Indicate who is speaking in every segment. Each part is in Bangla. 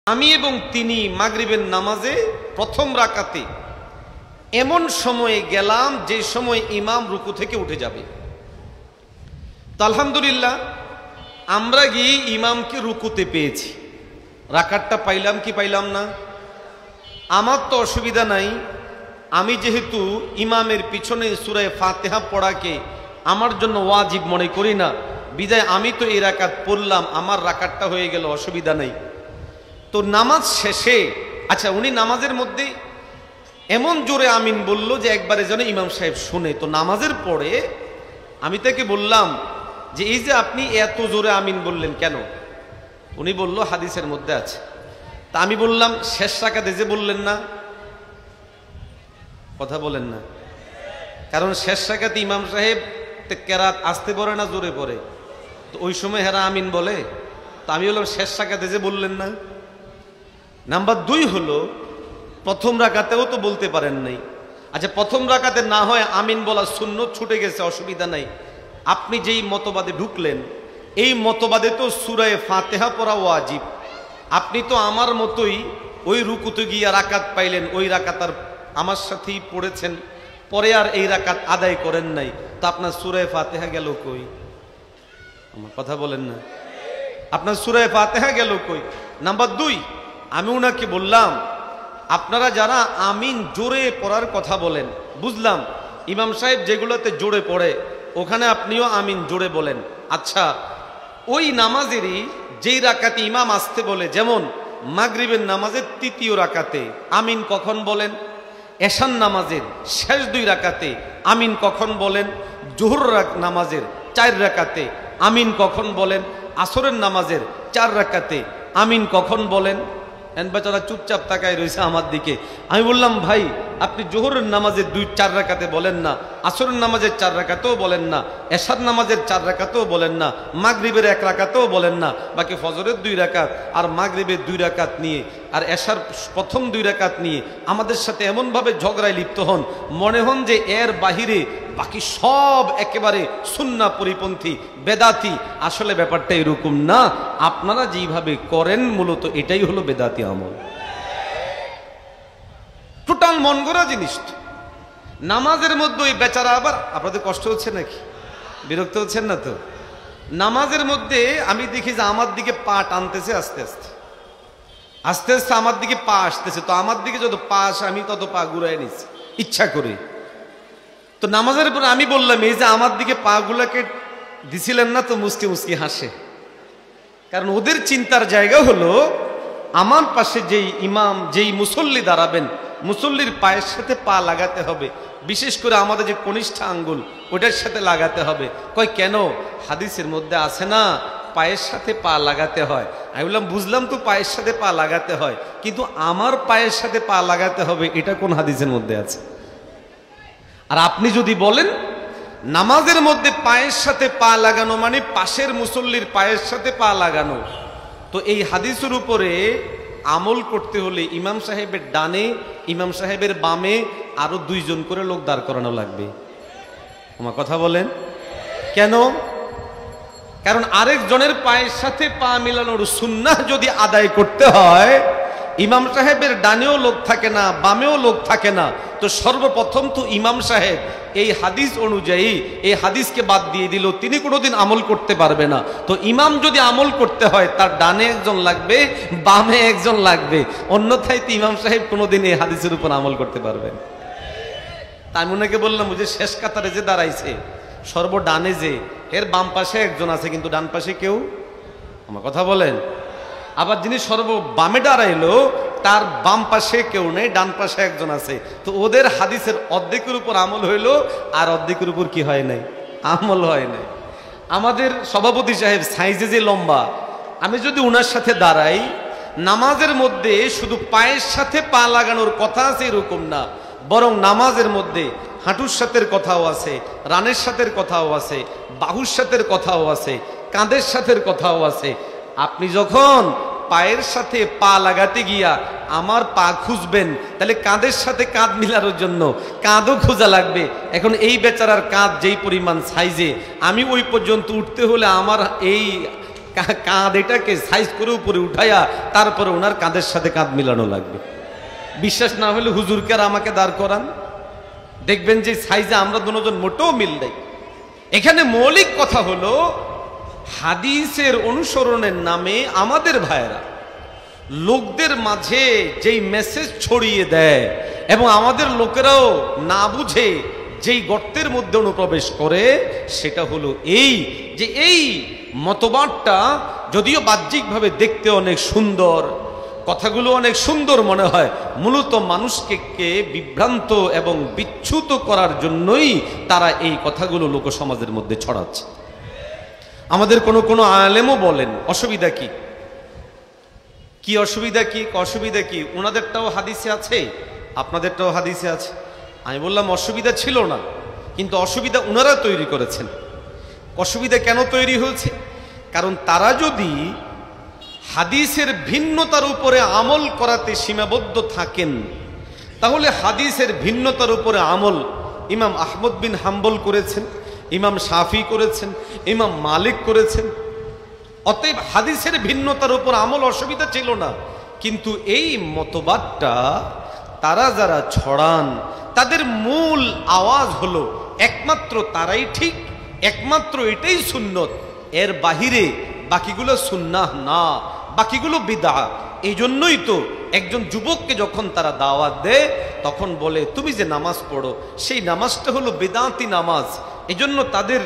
Speaker 1: আমি এবং তিনি মাগরিবের নামাজে প্রথম রাকাতে এমন সময়ে গেলাম যে সময় ইমাম রুকু থেকে উঠে যাবে। তো আলহামদুলিল্লাহ আমরা গিয়ে ইমামকে রুকুতে পেয়েছি, রাকাতটা পাইলাম কি পাইলাম না? আমার তো অসুবিধা নাই, আমি যেহেতু ইমামের পিছনে সূরা ফাতিহা পড়াকে আমার জন্য ওয়াজিব মনে করি না, বিদায় আমি তো এই রাকাত পড়লাম, আমার রাকাতটা হয়ে গেল, অসুবিধা নাই। তো নামাজ শেষে আচ্ছা উনি নামাজের মধ্যে এমন জোরে আমিন বলল যে একবারে যেন ইমাম সাহেব শুনে। তো নামাজের পরে আমি তাকে বললাম যে এই যে আপনি এত জোরে আমিন বললেন কেন? উনি বলল হাদিসের মধ্যে আছে। তা আমি বললাম শেষ রাকাতে যে বললেন না, কথা বলেন না, কারণ শেষ রাকাতে ইমাম সাহেব কেরাত আসতে পড়ে না জোরে পড়ে, তো ওই সময় হেরা আমিন বলে। তো আমি বললাম শেষ রাকাতে যে বললেন না। নাম্বার 2 হলো প্রথম রাকাতেও তো বলতে পারেন নাই। আচ্ছা প্রথম রাকাতে না হয় আমিন বলা সুন্নত ছুটে গেছে, অসুবিধা নাই। আপনি যেই মতবাদে ঢুকলেন এই মতবাদে তো সূরা ফাতিহা পড়া ওয়াজিব। আপনি তো আমার মতোই ওই রুকুতে গিয়ে রাকাত পাইলেন, ওই রাকাত আর আমার সাথেই পড়েছেন, পরে আর এই রাকাত আদায় করেন নাই। তো আপনার সূরা ফাতিহা গেল কই? আমার কথা বলেন না, আপনার সূরা ফাতিহা গেল কই? নাম্বার 2 আমি ওনাকে বললাম আপনারা যারা আমিন জোরে পড়ার কথা বলেন, বুঝলাম ইমাম সাহেব যেগুলোতে জোরে পড়ে ওখানে আপনিও আমিন জোরে বলেন। আচ্ছা ওই নামাজেরই যেই রাকাতে ইমাম আসতে বলে, যেমন মাগরিবের নামাজের 3য় রাকাতে আমিন কখন বলেন? এশার নামাজের শেষ 2 রাকাতে আমিন কখন বলেন? জোহর নামাজের 4 রাকাতে আমিন কখন বলেন? আসরের নামাজের 4 রাকাতে আমিন কখন বলেন? বেচারা চুপচাপ তাকায় রয়েছে আমার দিকে। আমি বললাম ভাই আপনি জোহরের নামাজের 4 রাকাতে বলেন না, আসরের নামাজের 4 রাকাতেও বলেন না, এশার নামাজের 4 রাকাতেও বলেন না, মাগরিবের 1 রাকাতেও বলেন না, বাকি ফজরের 2 রাকাত আর মাগরিবের 2 রাকাত নিয়ে আর এশার প্রথম 2 রাকাত নিয়ে আমাদের সাথে এমনভাবে ঝগড়ায় লিপ্ত হন, মনে হন যে এর বাহিরে বাকি সব একেবারে সুন্নাহ পরিপন্থী বেদাতি। আসলে ব্যাপারটা এরকম না, আপনারা যেইভাবে করেন মূলত এটাই হলো বেদাতি আমল, টোটাল মন গড়া জিনিস। নামাজের মধ্যে ওই বেচারা, আবার আপনাদের কষ্ট হচ্ছে নাকি, বিরক্ত হচ্ছেন না তো? নামাজের মধ্যে আমি দেখি যে আমার দিকে পা টানতেছে, আস্তে আস্তে আস্তে আস্তে আমার দিকে পা আসতেছে, তো আমার দিকে যত পা আসে আমি তত পা ঘুরাই নিচ্ছি ইচ্ছা করে। তো নামাজের পর আমি বললাম এই যে আমার দিকে পা গুলাকে দিছিলেন না, তো মুসকি মুসকি হাসে, কারণ ওদের চিন্তার জায়গা হলো আমার পাশে যেই ইমাম যেই মুসল্লি দাঁড়াবেন মুসল্লির পায়ের সাথে পা লাগাতে হবে, বিশেষ করে আমাদের যে কনিষ্ঠ আঙ্গুল ওটার সাথে লাগাতে হবে। কয় কেন? হাদিসের মধ্যে আছে না পায়ের সাথে পা লাগাতে হয়। আমি বললাম বুঝলাম তো পায়ের সাথে পা লাগাতে হয়, কিন্তু আমার পায়ের সাথে পা লাগাতে হবে এটা কোন হাদিসের মধ্যে আছে? আর আপনি যদি বলেন নামাজের মধ্যে পায়ের সাথে পা লাগানো মানে পাশের মুসল্লির পায়ের সাথে পা লাগানো, তো এই হাদিসের উপরে আমল করতে হলে ইমাম সাহেবের ডানে ইমাম সাহেবের বামে আরো 2 জন করে লোক দাঁড় করানো লাগবে। আমার কথা বলেন কেন? কারণ আরেকজনের পায়ের সাথে পা মিলানোর সুন্নাহ যদি আদায় করতে হয় ইমাম সাহেবের ডানেও লোক থাকে না বামেও লোক থাকে না, তো সর্বপ্রথম তো ইমাম সাহেব এই হাদিস অনুযায়ী এই হাদিসকে বাদ দিয়ে দিল, তিনি কোনোদিন আমল করতে পারবে না। তো ইমাম যদি আমল করতে হয় তার ডানে একজন লাগবে বামে একজন লাগবে, অন্যথায় তো ইমাম সাহেব কোনোদিন এই হাদিসের উপর আমল করতে পারবেন। তাই মনেকে বললাম যে শেষ কাতারে যে দাঁড়াইছে সর্বডানে যে এর বাম পাশে একজন আছে কিন্তু ডান পাশে কেউ, আমার কথা বলেন। আবার যিনি সর্ব বামে দাঁড়াইলো তার বাম পাশে কেউ নেই, ডান পাশে একজন আছে, তো ওদের হাদিসের অর্ধেকের উপর আমল হইলো আর অর্ধেকের উপর কি হয় নাই? আমল হয় নাই। আমাদের সভাপতি সাহেব সাইজে যে লম্বা, আমি যদি ওনার সাথে দাঁড়াই নামাজের মধ্যে শুধু পায়ের সাথে পা লাগানোর কথা আছে এরকম না, বরং নামাজের মধ্যে হাঁটুর সাথের কথাও আছে, রানের সাথের কথাও আছে, বাহুর সাথের কথাও আছে, কাঁধের সাথের কথাও আছে। আপনি যখন পায়ের সাথে পা লাগাতে গিয়া আমার পা খুঁজবেন তাহলে কাঁধের সাথে কাঁধ মিলানোর জন্য কাঁধও খোঁজা লাগবে। এখন এই বেচারার কাঁধ যেই পরিমাণ সাইজে, আমি ওই পর্যন্ত উঠতে হলে আমার এই কাঁধ এটাকে সাইজ করে উপরে উঠাইয়া তারপরে ওনার কাঁধের সাথে কাঁধ মিলানো লাগবে। বিশ্বাস না হলে হুজুরকে আর আমাকে দাঁড় করান, দেখবেন যে সাইজে আমরা দুজন মোটেও মিল নেই। এখানে মৌলিক কথা হলো হাদিসের অনুসরণের নামে আমাদের ভাইয়েরা লোকদের মাঝে যেই মেসেজ ছড়িয়ে দেয় এবং আমাদের লোকেরাও না বুঝে যেই গর্তের মধ্যে অনুপ্রবেশ করে, সেটা হলো এই যে এই মতবাদটা যদিও বাহ্যিকভাবে দেখতে অনেক সুন্দর, কথাগুলো অনেক সুন্দর মনে হয়, মূলত মানুষকে বিভ্রান্ত এবং বিচ্যুত করার জন্যই তারা এই কথাগুলো লোক সমাজের মধ্যে ছড়াচ্ছে। আমাদের কোনো আলেমও বলেন অসুবিধা কি, কি অসুবিধা কি, অসুবিধা কি? ওনাদেরটাও হাদিসে আছে, আপনাদেরটাও হাদিসে আছে। আমি বললাম অসুবিধা ছিল না, কিন্তু অসুবিধা ওনারা তৈরি করেছেন। অসুবিধা কেন তৈরি হয়েছে? কারণ তারা যদি হাদিসের ভিন্নতার উপরে আমল করাতে সীমাবদ্ধ থাকেন, তাহলে হাদিসের ভিন্নতার উপরে আমল ইমাম আহমদ বিন হাম্বল করেছেন, ইমাম শাফি করেছেন, ইমাম মালিক করেছেন। অতএব হাদিসের ভিন্নতার উপর আমল অসুবিধা ছিল না। কিন্তু এই মতবাদটা তারা যারা ছড়ান, তাদের মূল আওয়াজ হলো একমাত্র তারাই ঠিক, একমাত্র এটাই সুন্নত, এর বাহিরে বাকিগুলো সুন্নাহ না, বাকিগুলো বিদআত। এই জন্যই তো একজন যুবককে যখন তারা দাওয়াত দেয় তখন বলে তুমি যে নামাজ পড়ো সেই নামাজটা হলো বেদাতি নামাজ। এজন্য তাদের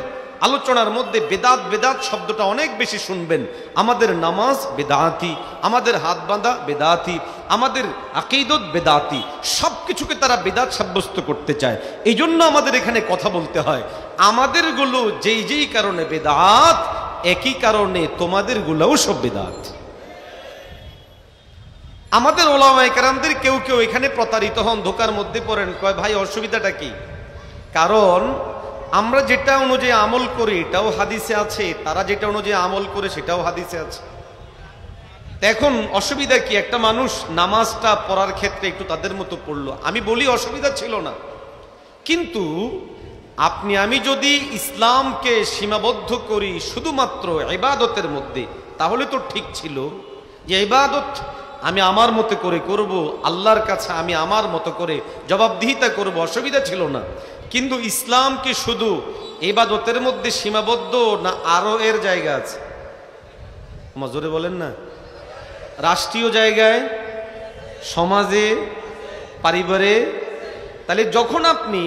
Speaker 1: আলোচনার মধ্যে বেদাত বেদাত শব্দটা অনেক বেশি শুনবেন। আমাদের নামাজ বেদাতি, আমাদের হাত বাঁধা বেদাতি, আমাদের আকীদত বেদাতি, সব কিছুকে তারা বেদাত সাব্যস্ত করতে চায়। এই জন্য আমাদের এখানে কথা বলতে হয়, আমাদেরগুলো যেই যেই কারণে বেদাত, একই কারণে তোমাদেরগুলোও সব বেদাত। আমাদের ওলামায়ে কেরামদের কেউ কেউ এখানে প্রতারিত হন, ধোকার মধ্যে পড়েন, কয় ভাই অসুবিধাটা কি? কারণ আমরা যেটা অনুযায়ী আমল করি এটাও হাদিসে আছে, তারা যেটা অনুযায়ী আমল করে সেটাও হাদিসে আছে। এখন অসুবিধা কি? একটা মানুষ নামাজটা পড়ার ক্ষেত্রে একটু তাদের মতো পড়লো, আমি বলি অসুবিধা ছিল না। কিন্তু আপনি আমি যদি ইসলামকে সীমাবদ্ধ করি শুধুমাত্র ইবাদতের মধ্যে, তাহলে তো ঠিক ছিল যে ইবাদত আমি আমার মতো করে করব, আল্লাহর কাছে আমি আমার মতো করে জবাবদিহিতা করব, অসুবিধা ছিল না। কিন্তু ইসলামকে শুধু ইবাদতের মধ্যে সীমাবদ্ধ না, আরো এর জায়গা আছে? আমার জোরে বলেন না। রাষ্ট্রীয় জায়গায়, সমাজে, পরিবারে। তাহলে যখন আপনি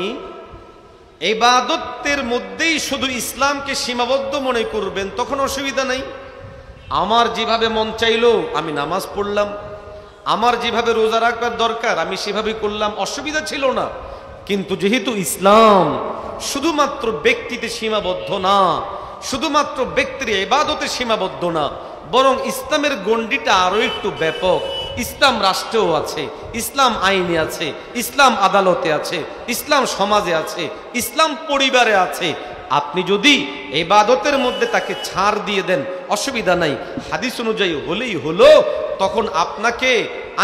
Speaker 1: ইবাদতের মধ্যেই শুধু ইসলামকে সীমাবদ্ধ মনে করবেন তখন অসুবিধা নাই। আমার যেভাবে মন চাইলো আমি নামাজ পড়লাম, আমার যেভাবে রোজা রাখবার দরকার আমি সেভাবে করলাম, অসুবিধা ছিল না। কিন্তু যেহেতু ইসলাম শুধুমাত্র ব্যক্তিতে সীমাবদ্ধ না, শুধুমাত্র ব্যক্তির ইবাদতে সীমাবদ্ধ না, বরং ইসলামের গণ্ডিটা আরো একটু ব্যাপক। ইসলাম রাষ্ট্রেও আছে, ইসলাম আইনে আছে, ইসলাম আদালতে আছে, ইসলাম সমাজে আছে, ইসলাম পরিবারে আছে। আপনি যদি ইবাদতের মধ্যে তাকে ছাড় দিয়ে দেন অসুবিধা নাই, হাদিস অনুযায়ী হলেই হলো, তখন আপনাকে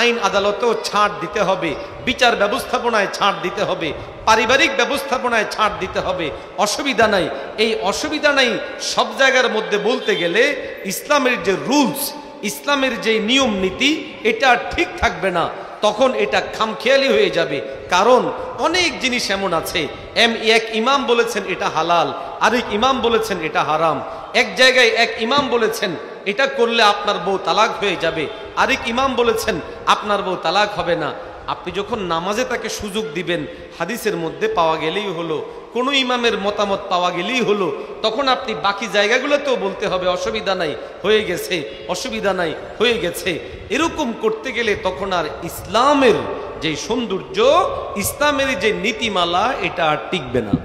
Speaker 1: আইন আদালতেও ছাড় দিতে হবে, বিচার ব্যবস্থাপনায় ছাড় দিতে হবে, পারিবারিক ব্যবস্থাপনায় ছাড় দিতে হবে, অসুবিধা নাই। এই অসুবিধা নাই সব জায়গার মধ্যে বলতে গেলে ইসলামের যে রুলস, ইসলামের যে নিয়ম নীতি, এটা ঠিক থাকবে না, তখন এটা খামখেয়ালি হয়ে যাবে। কারণ অনেক জিনিস এমন আছে, এক ইমাম বলেছেন এটা হালাল, আরেক ইমাম বলেছেন এটা হারাম। এক জায়গায় এক ইমাম বলেছেন এটা করলে আপনার বউ তালাক হয়ে যাবে, আরেক ইমাম বলেছেন আপনার বউ তালাক হবে না। আপনি যখন নামাজে তাকে সুযোগ দিবেন, হাদিসের মধ্যে পাওয়া গেলেই হলো, কোনো ইমামের মতামত পাওয়া গেলেই হলো, তখন আপনি বাকি জায়গাগুলোতেও বলতে হবে অসুবিধা নাই, হয়ে গেছে, অসুবিধা নাই, হয়ে গেছে। এরকম করতে গেলে তখন আর ইসলামের যে সৌন্দর্য, ইসলামের যে নীতিমালা, এটা আর টিকবে না।